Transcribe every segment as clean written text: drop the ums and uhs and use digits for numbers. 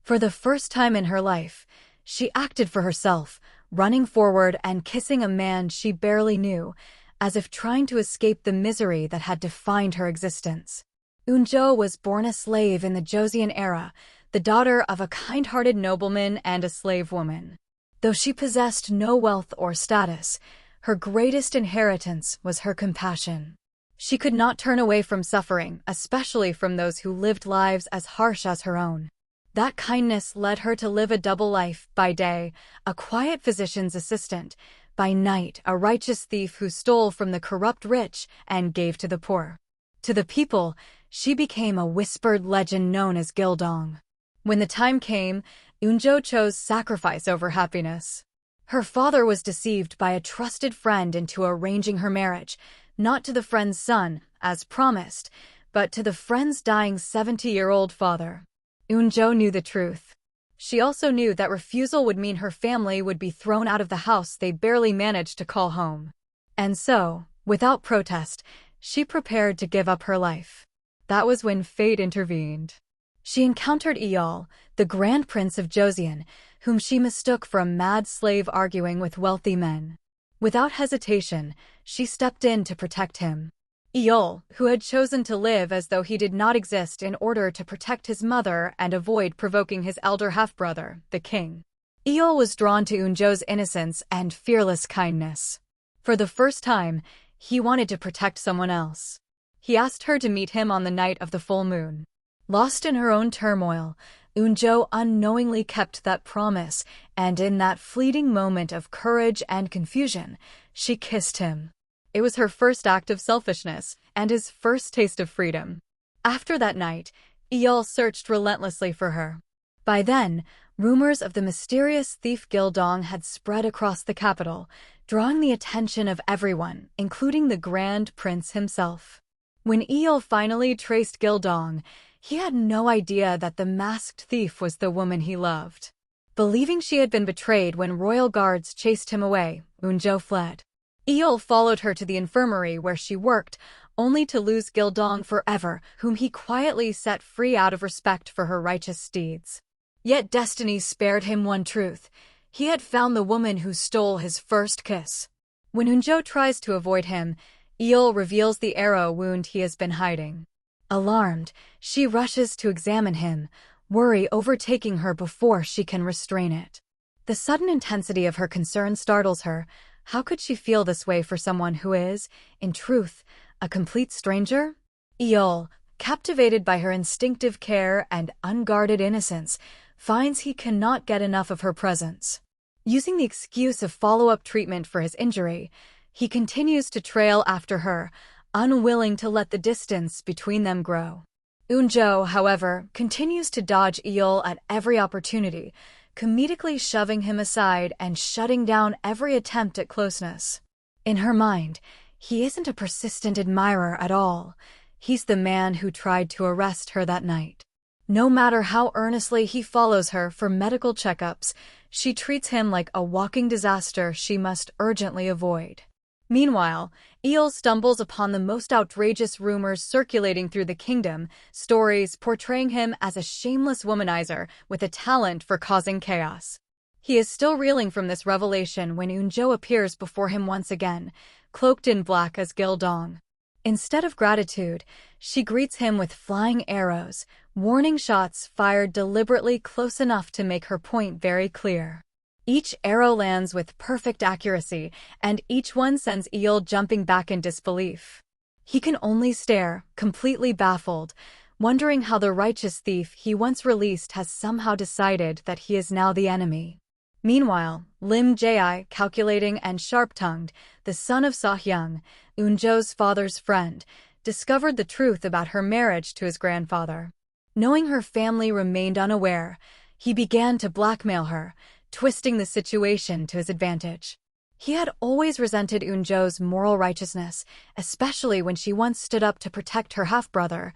For the first time in her life, she acted for herself, running forward and kissing a man she barely knew, as if trying to escape the misery that had defined her existence. Unjo was born a slave in the Joseon era, the daughter of a kind-hearted nobleman and a slave woman. Though she possessed no wealth or status, her greatest inheritance was her compassion. She could not turn away from suffering, especially from those who lived lives as harsh as her own. That kindness led her to live a double life, by day, a quiet physician's assistant, by night, a righteous thief who stole from the corrupt rich and gave to the poor. To the people, she became a whispered legend known as Gil Dong. When the time came, Unjo chose sacrifice over happiness. Her father was deceived by a trusted friend into arranging her marriage, not to the friend's son, as promised, but to the friend's dying 70-year-old father. Unjo knew the truth. She also knew that refusal would mean her family would be thrown out of the house they barely managed to call home. And so, without protest, she prepared to give up her life. That was when fate intervened. She encountered Yeol, the Grand Prince of Joseon, whom she mistook for a mad slave arguing with wealthy men. Without hesitation, she stepped in to protect him. Yeol, who had chosen to live as though he did not exist in order to protect his mother and avoid provoking his elder half-brother, the king. Yeol was drawn to Unjo's innocence and fearless kindness. For the first time, he wanted to protect someone else. He asked her to meet him on the night of the full moon. Lost in her own turmoil, Unjo unknowingly kept that promise, and in that fleeting moment of courage and confusion, she kissed him. It was her first act of selfishness, and his first taste of freedom. After that night, Yeol searched relentlessly for her. By then, rumors of the mysterious thief Gil Dong had spread across the capital, drawing the attention of everyone, including the Grand Prince himself. When Yeol finally traced Gil Dong, he had no idea that the masked thief was the woman he loved. Believing she had been betrayed when royal guards chased him away, Unjo fled. Yeol followed her to the infirmary where she worked, only to lose Gil Dong forever, whom he quietly set free out of respect for her righteous deeds. Yet destiny spared him one truth. He had found the woman who stole his first kiss. When Unjo tries to avoid him, Yeol reveals the arrow wound he has been hiding. Alarmed, she rushes to examine him, worry overtaking her before she can restrain it. The sudden intensity of her concern startles her. How could she feel this way for someone who is, in truth, a complete stranger? Yeol, captivated by her instinctive care and unguarded innocence, finds he cannot get enough of her presence. Using the excuse of follow-up treatment for his injury, he continues to trail after her, unwilling to let the distance between them grow. Unjo, however, continues to dodge Yeol at every opportunity, comedically shoving him aside and shutting down every attempt at closeness. In her mind, he isn't a persistent admirer at all. He's the man who tried to arrest her that night. No matter how earnestly he follows her for medical checkups, she treats him like a walking disaster she must urgently avoid. Meanwhile, Yeol stumbles upon the most outrageous rumors circulating through the kingdom, stories portraying him as a shameless womanizer with a talent for causing chaos. He is still reeling from this revelation when Unjo appears before him once again, cloaked in black as Gil Dong. Instead of gratitude, she greets him with flying arrows, warning shots fired deliberately close enough to make her point very clear. Each arrow lands with perfect accuracy, and each one sends Yeol jumping back in disbelief. He can only stare, completely baffled, wondering how the righteous thief he once released has somehow decided that he is now the enemy. Meanwhile, Lim Ji, calculating and sharp-tongued, the son of So Hyun, Unjo's father's friend, discovered the truth about her marriage to his grandfather. Knowing her family remained unaware, he began to blackmail her, twisting the situation to his advantage. He had always resented Unjo's moral righteousness, especially when she once stood up to protect her half-brother,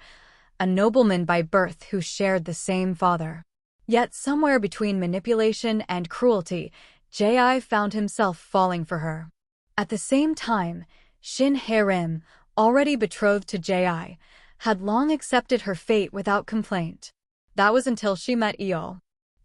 a nobleman by birth who shared the same father. Yet somewhere between manipulation and cruelty, Ji found himself falling for her. At the same time, Shin Hae-rim, already betrothed to Ji, had long accepted her fate without complaint. That was until she met Yeol.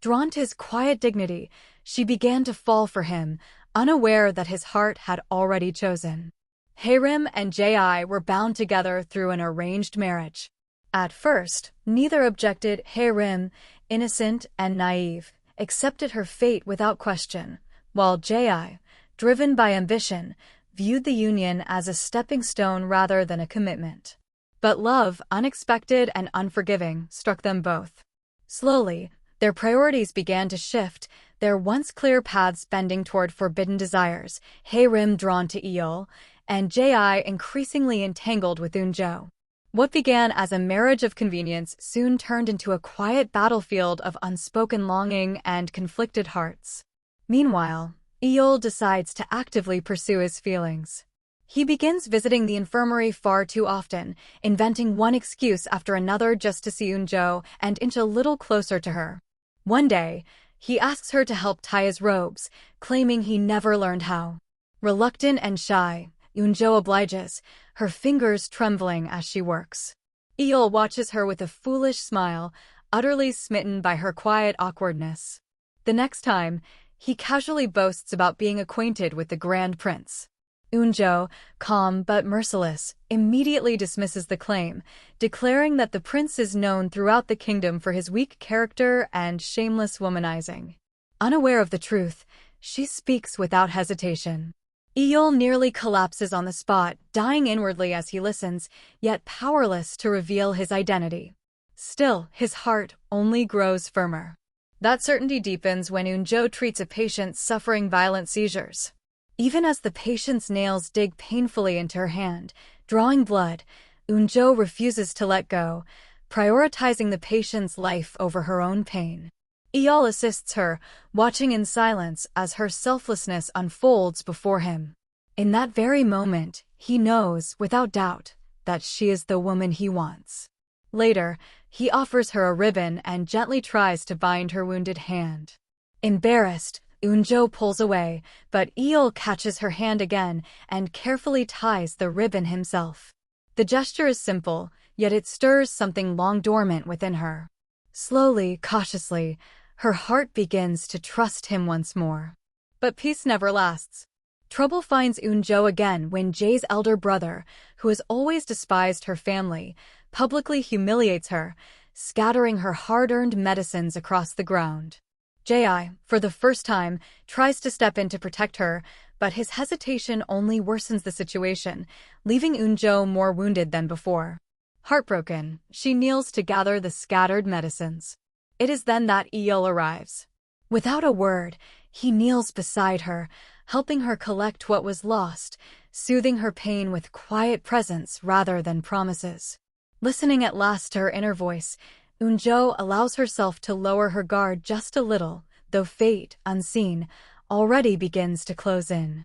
Drawn to his quiet dignity, she began to fall for him, unaware that his heart had already chosen. Haerim and Ji were bound together through an arranged marriage. At first, neither objected. Haerim, innocent and naive, accepted her fate without question, while Ji, driven by ambition, viewed the union as a stepping stone rather than a commitment. But love, unexpected and unforgiving, struck them both. Slowly, their priorities began to shift, their once clear paths bending toward forbidden desires, Haerim drawn to Yeol, and Ji increasingly entangled with Unjo. What began as a marriage of convenience soon turned into a quiet battlefield of unspoken longing and conflicted hearts. Meanwhile, Yeol decides to actively pursue his feelings. He begins visiting the infirmary far too often, inventing one excuse after another just to see Unjo and inch a little closer to her. One day, he asks her to help tie his robes, claiming he never learned how. Reluctant and shy, Unjo obliges, her fingers trembling as she works. Yeol watches her with a foolish smile, utterly smitten by her quiet awkwardness. The next time, he casually boasts about being acquainted with the Grand Prince. Unjo, calm but merciless, immediately dismisses the claim, declaring that the prince is known throughout the kingdom for his weak character and shameless womanizing. Unaware of the truth, she speaks without hesitation. Yeol nearly collapses on the spot, dying inwardly as he listens, yet powerless to reveal his identity. Still, his heart only grows firmer. That certainty deepens when Unjo treats a patient suffering violent seizures. Even as the patient's nails dig painfully into her hand, drawing blood, Unjo refuses to let go, prioritizing the patient's life over her own pain. Yeol assists her, watching in silence as her selflessness unfolds before him. In that very moment, he knows, without doubt, that she is the woman he wants. Later, he offers her a ribbon and gently tries to bind her wounded hand. Embarrassed, Unjo pulls away, but Yeol catches her hand again and carefully ties the ribbon himself. The gesture is simple, yet it stirs something long dormant within her. Slowly, cautiously, her heart begins to trust him once more. But peace never lasts. Trouble finds Unjo again when Jae's elder brother, who has always despised her family, publicly humiliates her, scattering her hard-earned medicines across the ground. Ji, for the first time, tries to step in to protect her, but his hesitation only worsens the situation, leaving Unjo more wounded than before. Heartbroken, she kneels to gather the scattered medicines. It is then that Yeol arrives. Without a word, he kneels beside her, helping her collect what was lost, soothing her pain with quiet presence rather than promises. Listening at last to her inner voice, Unjo allows herself to lower her guard just a little, though fate, unseen, already begins to close in.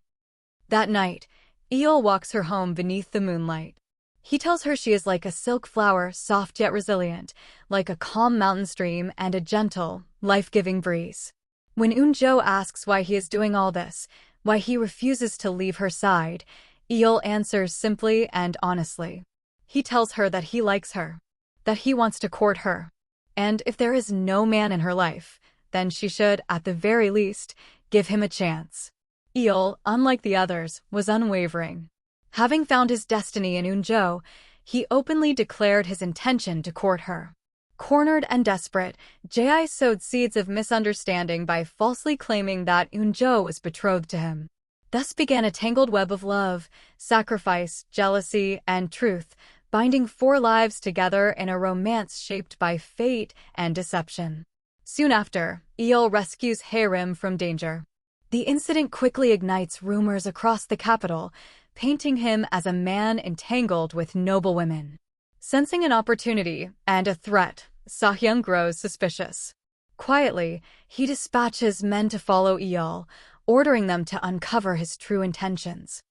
That night, Yeol walks her home beneath the moonlight. He tells her she is like a silk flower, soft yet resilient, like a calm mountain stream and a gentle, life-giving breeze. When Unjo asks why he is doing all this, why he refuses to leave her side, Yeol answers simply and honestly. He tells her that he likes her, that he wants to court her, and if there is no man in her life, then she should, at the very least, give him a chance. Yeol, unlike the others, was unwavering. Having found his destiny in Unjo, he openly declared his intention to court her. Cornered and desperate, Ji sowed seeds of misunderstanding by falsely claiming that Unjo was betrothed to him. Thus began a tangled web of love, sacrifice, jealousy, and truth, binding 4 lives together in a romance shaped by fate and deception. Soon after, Yeol rescues Haerim from danger. The incident quickly ignites rumors across the capital, painting him as a man entangled with noblewomen. Sensing an opportunity and a threat, Sahyung grows suspicious. Quietly, he dispatches men to follow Yeol, ordering them to uncover his true intentions.